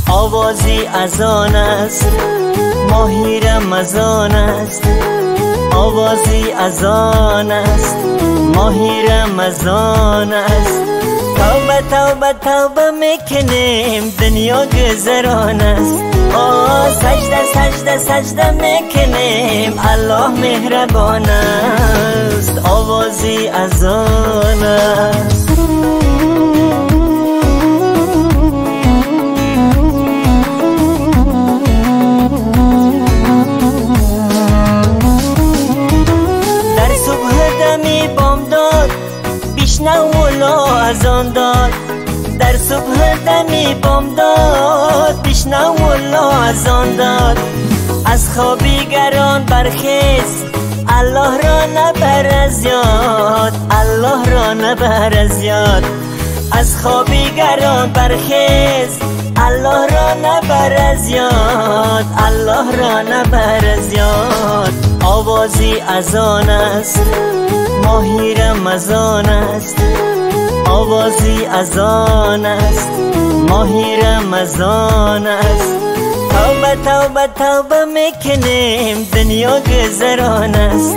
آوازی از آن است ماهی رمضان است، آوازی از آن است ماهی رمضان است. توبه توبه توبه میکنیم دنیا گذران است، سجده سجده سجده میکنیم الله مهربان است. آوازی از آن است. بشنو از آن داد در صبح دمی بامداد، بشنو از آن داد. از خوابیگران برخیز الله را نبر از یاد، الله را نبر از یاد. از خوابیگران برخیز الله را نبر از یاد، الله را نبر از یاد. آوازی از آن است ماهی رمضان است، آوازی از آن است ماهی رمضان است. توبه توبه توبه میکنیم دنیا گذران است،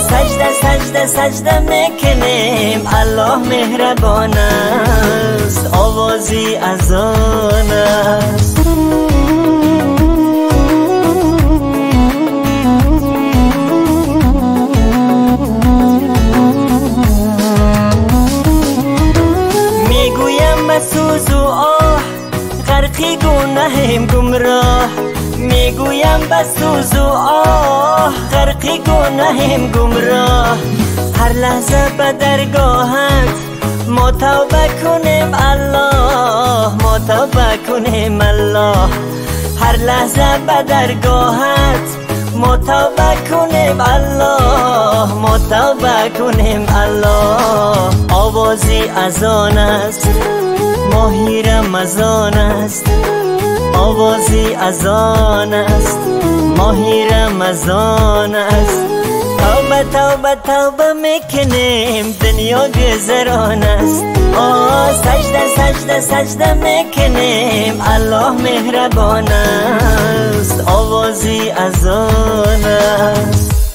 سجده سجده سجده میکنیم الله مهربان است. آوازی از آن است. سوز و آه غرقی گناهم گمراه، میگویم بسوز و آه غرقی گناهم گمراه. هر لحظه به درگاهت ما توبه کنیم الله، ما توبه کنیم الله. هر لحظه به درگاهت ما توبه کنیم الله، ما توبه کنیم الله. آوازی از آن است ماهی رمضان است، آوازی از آن است ماهی رمضان است. توبه توبه توبه میکنیم دنیا گذران است، سجده سجده سجده میکنیم الله مهربان است. آوازی از آن است.